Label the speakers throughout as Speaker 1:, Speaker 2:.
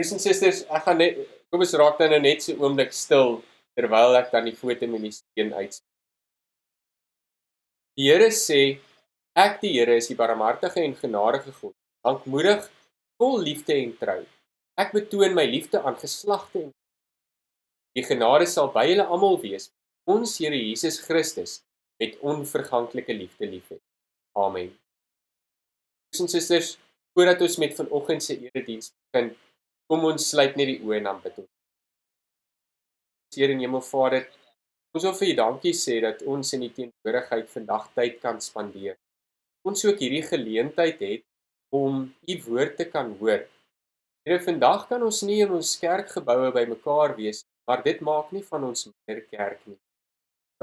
Speaker 1: Broers en susters, ek gaan net, kom ons raak nou net so oomblik stil, terwyl ek dan die foto met die sien uitspreek. Die Here sê, ek die Here is die barmhartige en genadige God, lankmoedig, vol liefde en trou. Ek betoon my liefde aan geslagte en die genade sal by julle almal wees, ons Here Jesus Christus, met onverganklike liefde liefhet. Amen. Broers en susters, voordat ons met vanoggend se erediens begin, kom ons sluit net die oë en dan bid ons. Here en Hemelvader, ons wil vir U dankie sê dat ons in die teenwoordigheid vandag tyd kan spandeer. Ons ook hierdie geleentheid het om U woord te kan hoor. Here, vandag kan ons nie in ons kerkgeboue bymekaar wees, maar dit maak nie van ons meer kerk nie.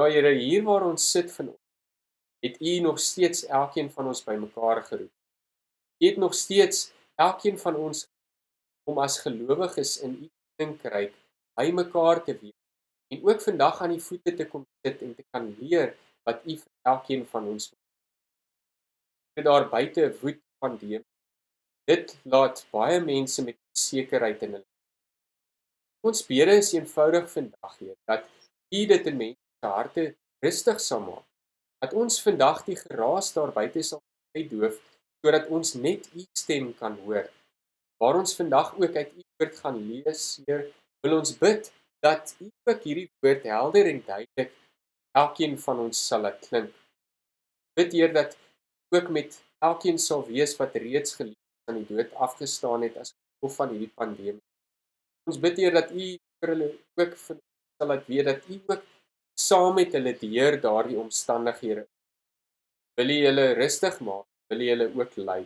Speaker 1: Ja Here, hier waar ons sit vanoggend, het U nog steeds elkeen van ons bymekaar geroep. U het nog steeds elkeen van ons om as gelowiges in U Koninkryk bymekaar te wees en ook vandag aan die voete te kom sit en te kan leer wat U vir elkeen van ons wil. Daar buite woed pandemie. Dit laat baie mense met onsekerheid in hulle. Ons bede is eenvoudig vandag, Heer, dat U dit in mense se harte rustig sal maak. Dat ons vandag die geraas daar buite sal uitdoof, sodat ons net U stem kan hoor. Waar ons vandag ook uit U woord gaan lees, Heer, wil ons bid dat U ook hierdie woord helder en duidelik elkeen van ons sal laat klink. Bid Heer dat ook met elkeen sal wees wat reeds geleef aan die dood afgestaan het as gevolg van hierdie pandemie. Ons bid Heer dat U vir hulle ook sal laat weet dat U ook saam met hulle deur daardie omstandighede. Wil U hulle rustig maak, wil U hulle ook lei.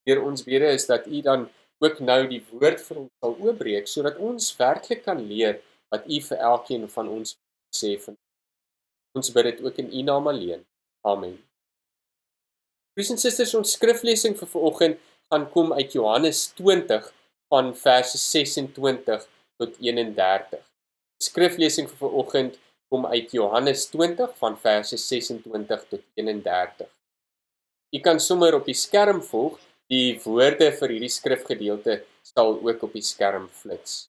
Speaker 1: Heer, ons bede is dat U dan ook nou die woord vir ons sal oopbreek, sodat ons werklik kan leer wat U vir elkeen van ons sê vandag. Ons bid dit ook in U naam alleen. Amen. Broers en susters, ons skriflesing vir vanoggend gaan kom uit Johannes 20 van verse 26 tot 31. Skriflesing vir vanoggend kom uit Johannes 20 van verse 26 tot 31. U kan sommer op die skerm volg, die woorde vir hierdie skrifgedeelte sal ook op die skerm flits.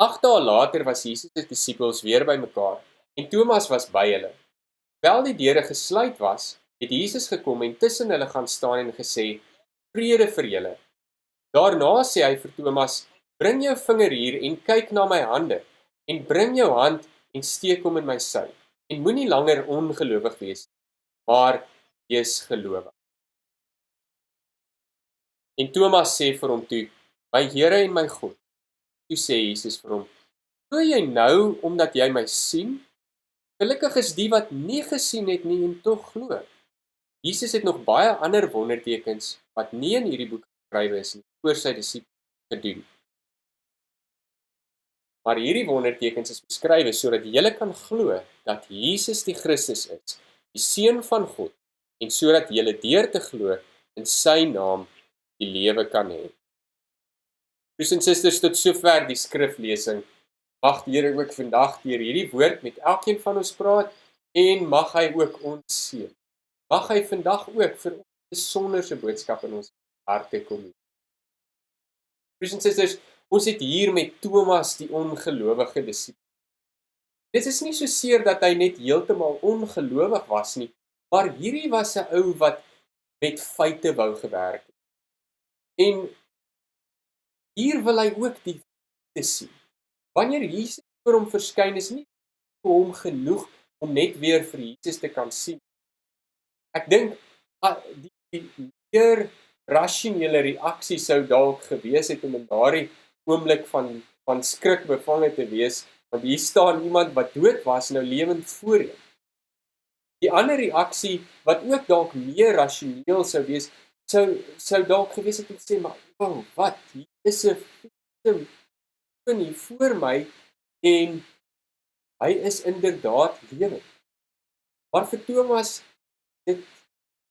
Speaker 1: 8 dae later was Jesus se dissipels weer bymekaar en Tomas was by hulle. Terwyl die deure gesluit was, het Jesus gekom en tussen hulle gaan staan en gesê, vrede vir julle. Daarna sê hy vir Tomas, bring jou vinger hier en kyk na my hande, en bring jou hand en steek hom in my sy, en moenie langer ongelowig wees, maar wees gelowig. En Tomas sê vir hom toe, my Here en my God. Toe sê Jesus vir hom, glo jy nou omdat jy my sien? Gelukkig is die wat nie gesien het nie en tog glo. Jesus het nog baie ander wondertekens wat nie in hierdie boek geskryf is nie, voor sy dissipels gedoen. Maar hierdie wondertekens is beskryf sodat julle kan glo dat Jesus die Christus is, die Seun van God, en sodat julle deur te glo in sy naam die lewe kan hê. Broers en susters, tot sover die skriflesing. Mag die Here ook vandag deur hierdie woord met elkeen van ons praat en mag hy ook ons seën. Mag hy vandag ook vir ons 'n besonderse boodskap in ons harte kom. Broers en susters, ons het hier met Tomas die ongelowige dissipel. Dit is nie so seer dat hy net heeltemal ongelowig was nie, maar hierdie was 'n ou wat met feite wou gewerk het. En hier wil hy ook die feite sien. Wanneer Jesus vir hom verskyn, is nie vir hom genoeg om net weer vir Jesus te kan sien. Ek dink die meer rasionele reaksie sou dalk gewees het om in daardie oomblik van skrik bevange te wees, want hier staan iemand wat dood was nou lewend voor hom. Die ander reaksie wat ook dalk meer rasioneel sou wees, sou dalk gewees het om te sê, maar wow, wat, hier is 'n hier voor my en hy is inderdaad lewend. Maar vir Tomas dit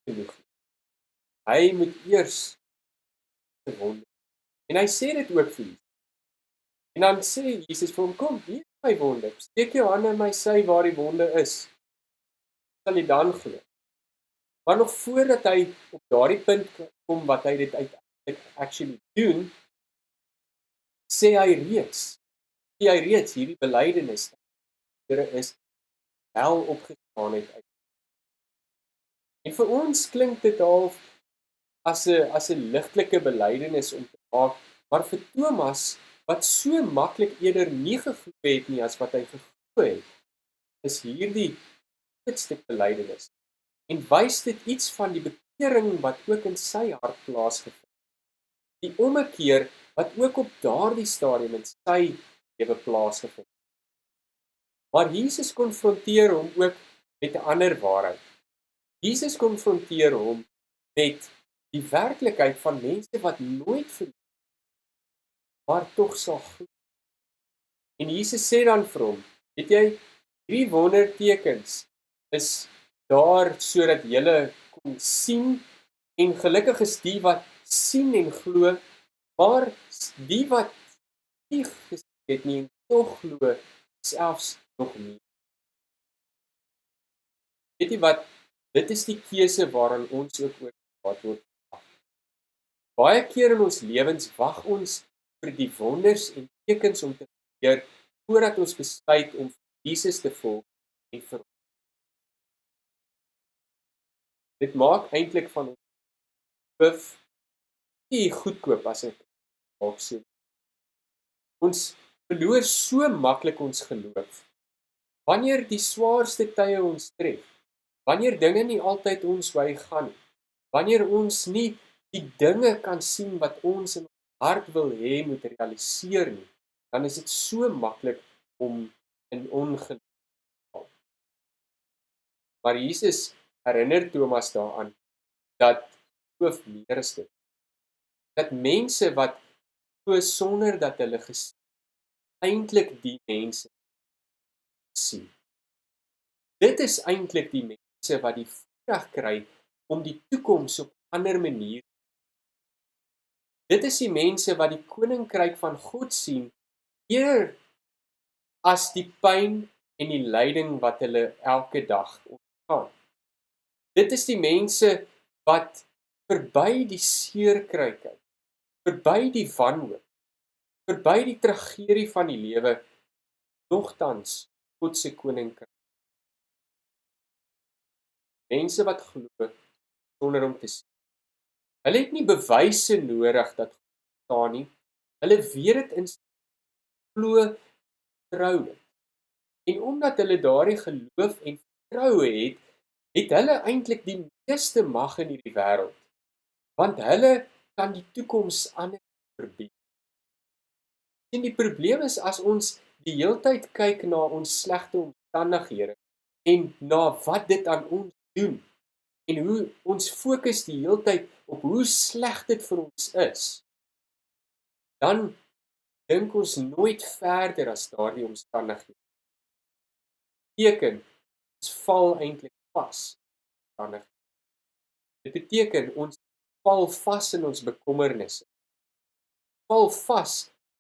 Speaker 1: genoeg. Hy moet eers wonder. En hy sê dit ook vir Jesus. En dan sê Jesus vir hom, kom, hier is my wonde. Steek jou hande in my sy waar die wonde is. Sal jy dan glo. Maar nog voordat hy op daardie punt kom wat hy dit uiteindelik actually doen, sê hy reeds hierdie belydenis, dat Here is wel opgestaan het uit. En vir ons klink dit half as 'n ligtelike belydenis om te maak, maar vir Tomas, wat so maklik eerder nie geglo het nie as wat hy geglo het, is hierdie stuk belydenis. En wys dit iets van die bekering wat ook in sy hart plaasgevind. Die ommekeer wat ook op daardie stadium in sy lewe plaasgevind. Maar Jesus konfronteer hom ook met 'n ander waarheid. Jesus konfronteer hom met die werklikheid van mense wat nooit verloor, maar tog sal glo. En Jesus sê dan vir hom, weet jy, hierdie wondertekens is daar sodat julle kon sien, en gelukkig is die wat sien en glo, maar die wat nie gesien het nie en tog glo, selfs nog nie. Weet jy wat, dit is die keuse waaraan ons ook oorgelaat word. Baie keer in ons lewens wag ons vir die wonders en tekens om te gebeur, voordat ons besluit om vir Jesus te volg en vir hom. Dit maak eintlik van ons geloof nie goedkoop as ek dalk sê. Ons verloor so maklik ons geloof. Wanneer die swaarste tye ons tref, wanneer dinge nie altyd ons wy gaan nie, wanneer ons nie die dinge kan sien wat ons in ons hart wil hê moet realiseer nie, dan is dit so maklik om in ongeloof te val. Maar Jesus herinner Tomas daaraan dat geloof meer is dit. Dat mense wat glo sonder dat hulle gesien, eintlik die mense sien. Dit is eintlik die mense wat die voorreg kry om die toekoms op 'n ander manier. Dit is die mense wat die Koninkryk van God sien, eer as die pyn en die lyding wat hulle elke dag ondergaan. Dit is die mense wat verby die seer kry kyk, verby die wanhoop, verby die tragedie van die lewe, nogtans God se koninkryk. Mense wat glo sonder om te sien. Hulle het nie bewyse nodig dat God bestaan nie. Hulle weet dit in glo, vertrou dit. En omdat hulle daardie geloof en vertroue het, het hulle eintlik die meeste mag in hierdie wêreld. Want hulle kan die toekoms anders verbied. En die probleem is as ons die heeltyd kyk na ons slegte omstandighede en na wat dit aan ons doen en hoe ons fokus die heeltyd op hoe sleg dit vir ons is, dan dink ons nooit verder as daardie omstandighede. Beteken, ons val eintlik vas. Dit beteken, ons val vas in ons bekommernisse. Val vas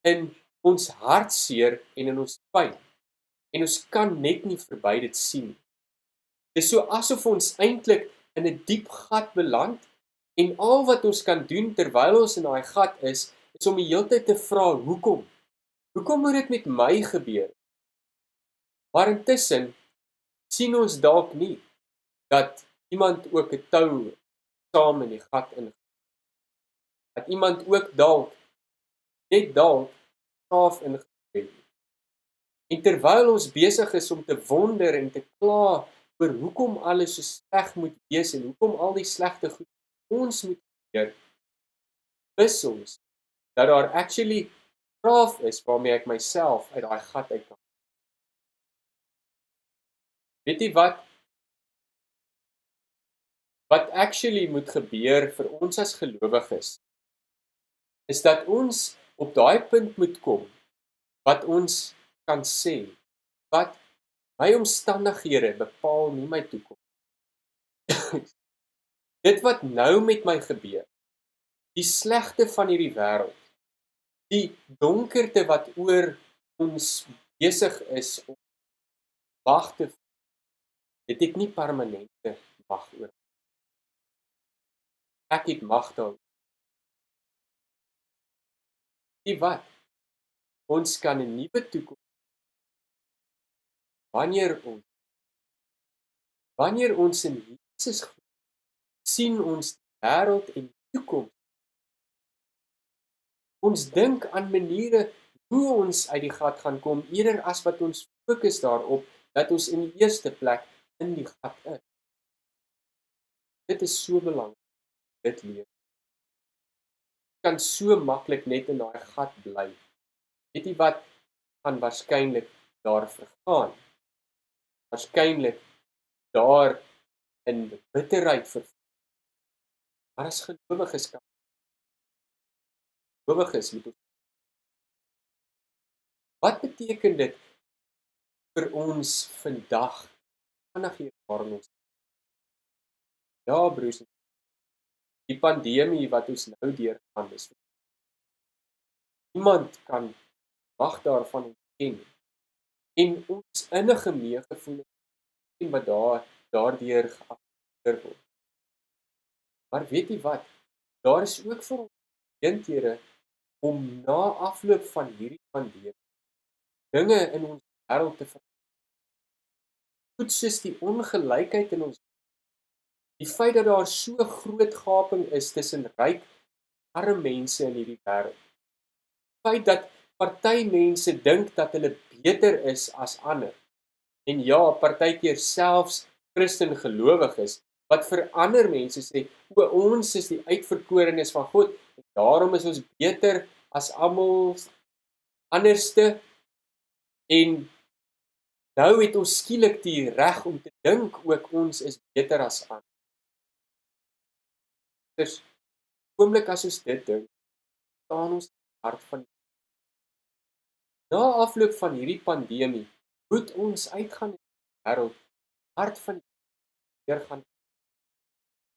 Speaker 1: in ons hartseer en in ons pyn. En ons kan net nie verby dit sien. Dit is so asof ons eintlik in 'n diep gat beland en al wat ons kan doen terwyl ons in daai gat is om die heeltyd te vra hoekom? Hoekom moet dit met my gebeur? Maar intussen sien ons dalk nie dat iemand ook 'n tou saam in die gat in. Dat iemand ook dalk net dalk skaaf ingegooi het. En terwyl ons besig is om te wonder en te kla oor hoekom alles so sleg moet wees en hoekom al die slegte goed ons moet gebeur, wis ons dat daar actually skaaf is waarmee ek myself uit daai gat uit kan. Weet jy wat? Wat actually moet gebeur vir ons as gelowiges, is dat ons op daai punt moet kom, wat ons kan sê, wat my omstandighede bepaal nie my toekoms. Dit wat nou met my gebeur, die slegte van hierdie wêreld, die donkerte wat oor ons besig is om wag te, dit het nie permanente mag oor. Ek het mag daaroor. Die wat? Ons kan 'n nuwe toekoms wanneer ons in Jesus glo, sien ons die wêreld en die toekoms. Ons dink aan maniere hoe ons uit die gat gaan kom, eerder as wat ons fokus daarop dat ons in die eerste plek in die gat is. Dit is so belangrik, dit leer. Kan so maklik net in daai gat bly. Weet jy wat gaan waarskynlik daar vergaan? Waarskynlik daar in bitterheid verval. Maar as gelowiges moet ons. Wat beteken dit vir ons vandag? Vandag hier waarin ons. Ja, broers, die pandemie wat ons nou deurgaan is. Niemand kan wag daarvan ontken. En ons innige meegevoel en wat daardeur geaffekteer word. Maar weet jy wat? Daar is ook vir ons geleenthede om na afloop van hierdie pandemie dinge in ons wêreld te verander. Goed soos die ongelykheid in ons. Die feit dat daar so groot gaping is tussen ryk en arme mense in hierdie wêreld. Die feit dat party mense dink dat hulle beter is as ander. En ja, partykeer selfs Christen gelowiges wat vir ander mense sê, ons is die uitverkorenes van God en daarom is ons beter as almal anderste. En nou het ons skielik die reg om te dink ook ons is beter as ander. Dus, oomblik as ons dit dink, staan ons in die hart van die. Na afloop van hierdie pandemie, moet ons uitgaan in die wêreld, hart van die weer gaan.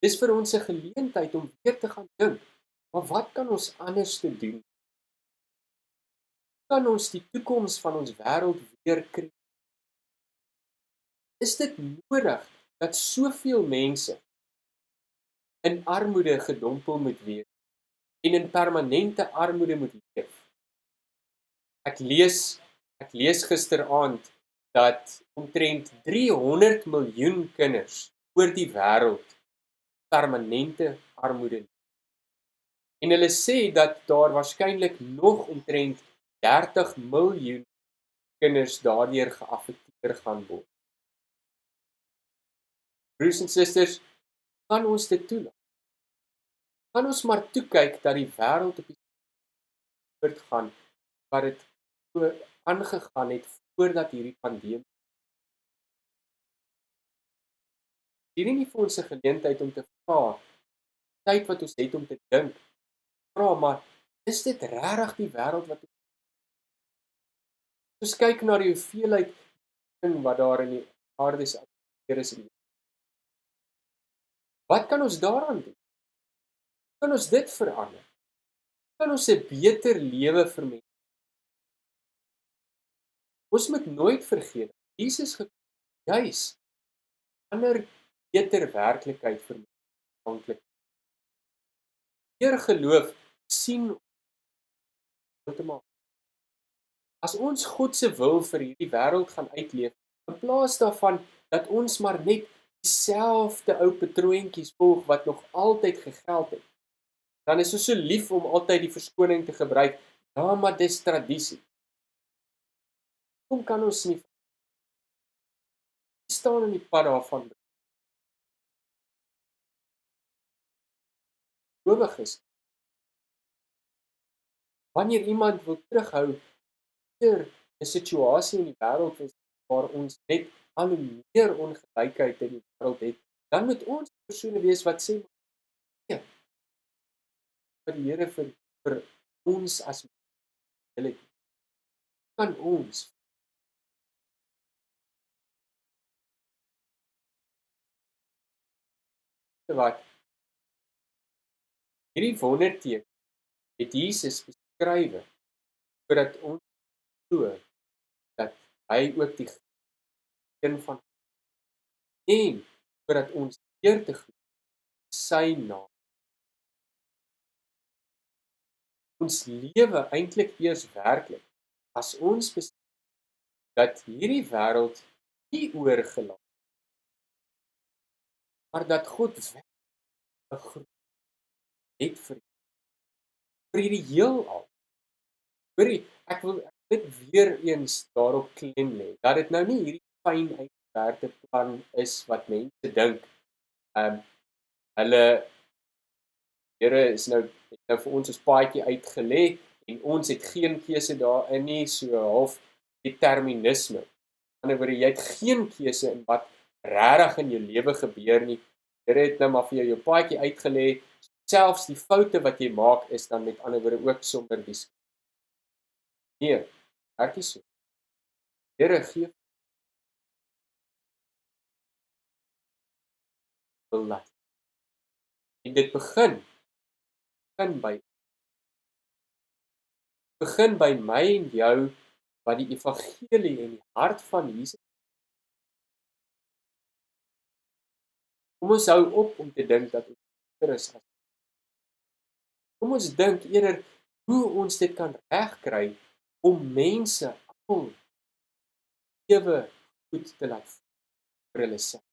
Speaker 1: Dis vir ons 'n geleentheid om weer te gaan dink, maar wat kan ons anders te doen? Kan ons die toekoms van ons wêreld weer kry? Is dit nodig dat soveel mense in armoede gedompel moet wees en in permanente armoede moet leef? Ek lees gisteraand dat omtrent 300 miljoen kinders oor die wêreld permanente armoede leef. En hulle sê dat daar waarskynlik nog omtrent 30 miljoen kinders daardeur geaffekteer gaan word. Broers en susters, kan ons dit toelaat? Kan ons maar toe kyk dat die wêreld op die voort gaan wat dit so aangegaan het voordat hierdie pandemie. Hierdie nie vir ons 'n geleentheid om te vra, tyd wat ons het om te dink. Vra maar, is dit regtig die wêreld wat ons kyk na die hoeveelheid ding wat daar in die aarde is in. Wat kan ons daaraan doen? Kan ons dit verander? Kan ons 'n beter lewe vir mense? Ons moet nooit vergeet, Jesus gekom juis ander beter werklikheid vir mense. Deur geloof sien as ons God se wil vir hierdie wêreld gaan uitleef, in plaas daarvan dat ons maar net dieselfde ou patroontjies volg wat nog altyd gegeld het. Dan is ons so lief om altyd die verskoning te gebruik, ja, maar dis tradisie. Hoe kan ons nie staan in die pad daarvan? Gelowiges. Wanneer iemand wil terughou vir 'n situasie in die wêreld waar ons net al hoe meer ongelykheid in die wêreld het, dan moet ons persone wees wat sê, nee, wat die Here vir ons as hulle kan ons wat hierdie wonderteken het Jesus beskryf sodat ons glo dat hy ook die een van en sodat ons eer te glo sy naam. ons lewe eintlik eers werklik as ons besef dat hierdie wêreld nie oorgelaat, maar dat God werklik 'n groot het vir hierdie heelal. Hoorie, ek wil weer eens daarop klem lê, dat dit nou nie hierdie fyn uitgewerkte plan is wat mense dink. Hulle Here is nou het nou vir ons paadjie uitgelê en ons het geen keuse daarin nie, so half determinisme. Aan die ander wyse, jy het geen keuse in wat regtig in jou lewe gebeur nie. Here het nou maar vir jou paadjie uitgelê, selfs die foute wat jy maak is dan met ander woorde ook sonder die skuld. Nee, werk nie so. Here gee wil laat. En dit begin by my en jou wat die evangelie en die hart van Jesus. Kom ons hou op om te dink dat ons beter is as. Kom ons dink eerder hoe ons dit kan regkry om mense al ewe goed te laat vir hulle self.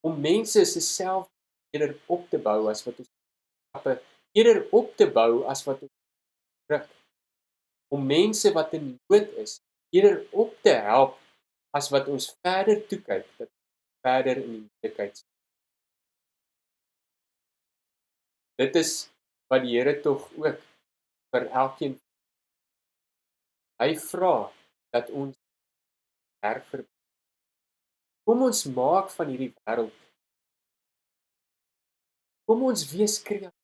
Speaker 1: Om mense se self eerder op te bou as wat ons skappe eerder op te bou as wat ons druk. Om mense wat in nood is eerder op te help as wat ons verder toe kyk dat verder in die moeilikheid is. Dit is wat die Here tog ook vir elkeen. Hy vra dat ons herverbring. Kom ons maak van hierdie wêreld. Kom ons wees kreatief.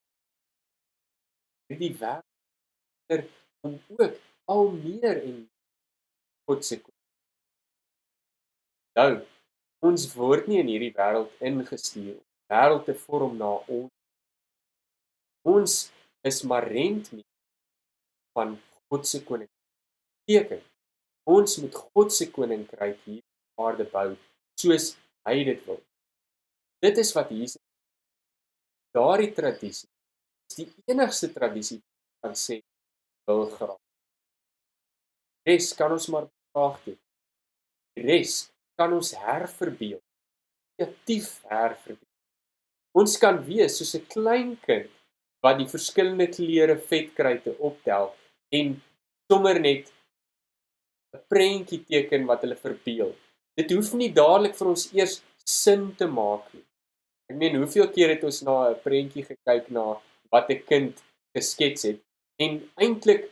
Speaker 1: Hierdie wêreld om ook al meer en God se nou, ons word nie in hierdie wêreld ingestuur om die wêreld te vorm na ons. Ons is maar rentmeesters van God se koninkryk. Beteken, ons moet God se koninkryk hier op aarde bou, soos hy dit wil. Dit is wat Jesus, daardie tradisie, is die enigste tradisie wat kan sê, wil graag. Die res kan ons maar bevraagteken. Die res kan ons herverbeel, kreatief herverbeel. Ons kan wees soos 'n klein kind wat die verskillende kleure vetkruite optel en sommer net 'n prentjie teken wat hulle verbeel. Dit hoef nie dadelik vir ons eers sin te maak nie. Ek meen, hoeveel keer het ons na 'n prentjie gekyk na wat 'n kind geskets het en eintlik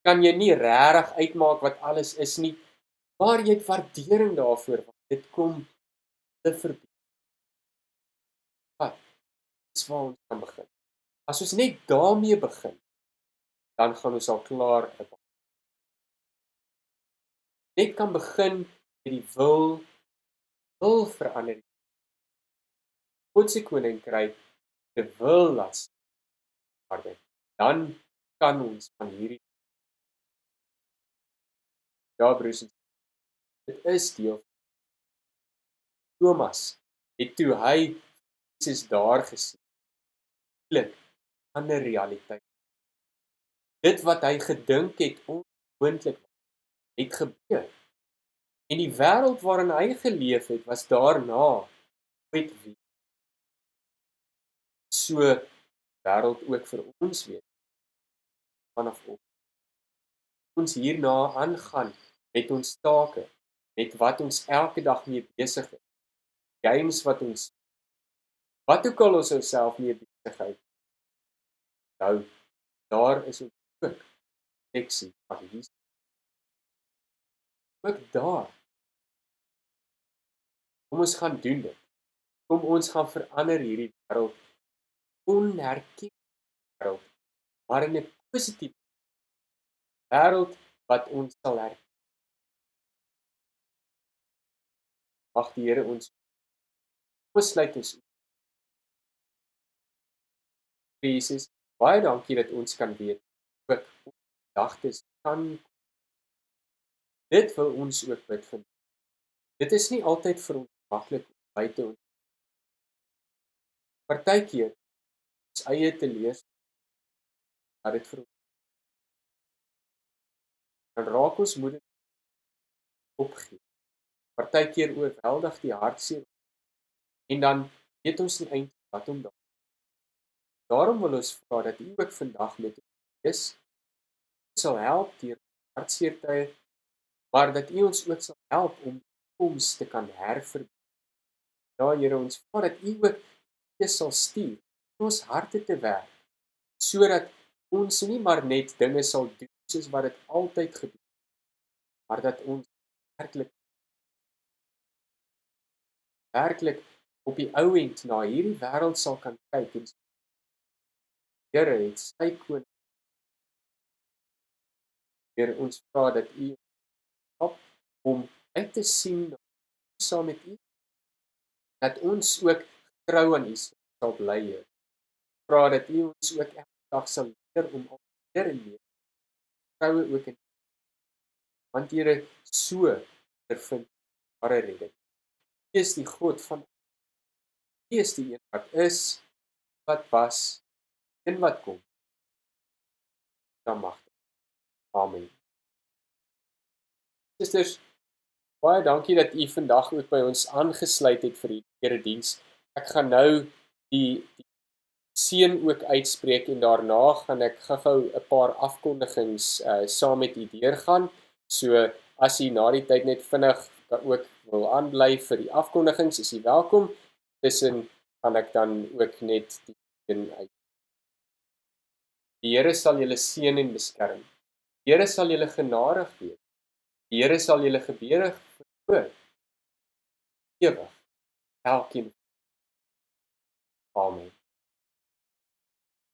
Speaker 1: kan jy nie regtig uitmaak wat alles is nie, maar jy het waardering daarvoor want dit kom te verbeel. Wat? Dis waar ons kan begin. As ons net daarmee begin, dan gaan ons al klaar net kan begin met die wil verander. God se koninkryk te wil las. Dan kan ons van hierdie broers en dit is deel. Tomas het toe hy Jesus daar gesien, 'n ander realiteit. Dit wat hy gedink het onmoontlik het gebeur. En die wêreld waarin hy geleef het, was daarna nooit weer so wêreld ook vir ons weet. Vanaf ons hierna aangaan met ons take, met wat ons elke dag mee besig is. Games wat ook al ons osself mee besigheid. Nou, daar is ons ook leksie van Jesus. Ook daar. Kom ons gaan doen dit. Kom ons gaan verander hierdie wêreld, onherkenbare wêreld, maar in 'n positiewe wêreld wat ons sal herken. Mag die Here ons besluit ons. Jesus, baie dankie dat ons kan weet ook ons gedagtes kan. Dit wil ons ook bid vir. Dit is nie altyd vir ons maklik om buite ons partykeer ons eie te lees. dat dit vir ons dan raak ons moed opgee. Partykeer oorweldig die hartseer en dan weet ons nie eintlik wat om daarom wil ons vra dat U ook vandag met ons wees, sal help deur hartseer tye, maar dat U ons ook sal help om die toekoms te kan herverbind. Ja, Here, ons vra dat U ook Gees sal stuur in ons harte te werk, sodat ons nie maar net dinge sal doen soos wat dit altyd gebeur, maar dat ons werklik op die ou end na hierdie wêreld sal kan kyk en sê, Here, het sy koning. Here, ons vra dat U help om uit te sien saam met U, dat ons ook getrou aan U sal bly, Here. Vra dat U ons ook elke dag sal leer om al meer en meer vertroue ook in, want Here, so vind ware redding. U is die God van U is die een wat is, wat was en wat kom. Dan mag dit. Amen. Susters, baie dankie dat U vandag ook by ons aangesluit het vir die erediens. Ek gaan nou die sien ook uitspreek en daarna gaan ek gou 'n paar afkondigings saam met U deurgaan. So as U na die tyd net vinnig ook wil aanbly vir die afkondigings, is U welkom. Tussen gaan ek dan ook net die sien uit. Die Here sal julle seën en beskerm. Die Here sal julle genadig wees. Die Here sal julle gebede verhoor. Ewig. Elkeen. Amen.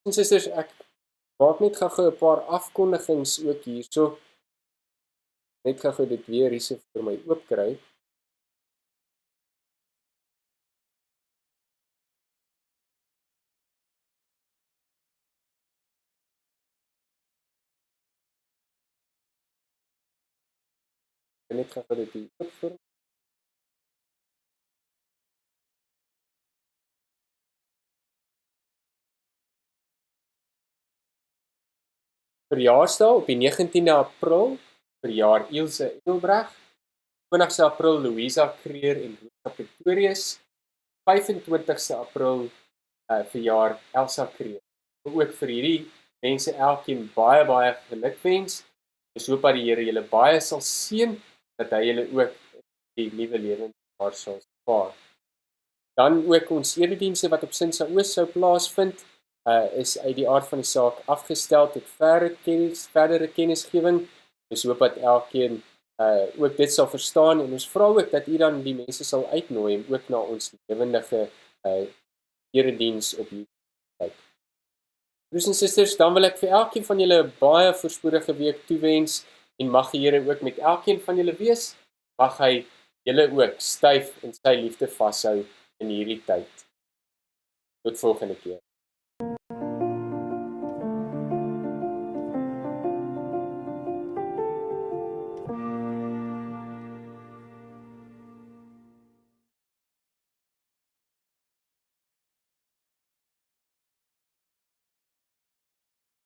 Speaker 1: En susters, ek maak net gou 'n paar afkondigings ook hierso. Net gou dit weer hierso vir my oop kry. Net gou dit hier oop vir. Verjaarsdag op die 19de April, verjaar Ilse Engelbreg, 20ste April Louisa Kreer en Rosa Pretorius, 25ste April verjaar Elsa Kreer. Ook vir hierdie mense elkeen baie gelukwens. Ons hoop dat die Here julle baie sal seën, dat hy julle ook die nuwe lewensjaar sal spaar. Dan ook ons eredienste wat op Sinsa Oos sou plaasvind, is uit die aard van die saak afgestel tot verdere kennisgewing. Ons hoop dat elkeen ook dit sal verstaan en ons vra ook dat U dan die mense sal uitnooi en ook na ons lewendige erediens op YouTube kyk. Broers en susters, dan wil ek vir elkeen van julle 'n baie voorspoedige week toewens en mag die Here ook met elkeen van julle wees. Mag hy julle ook styf in sy liefde vashou in hierdie tyd. Tot volgende keer.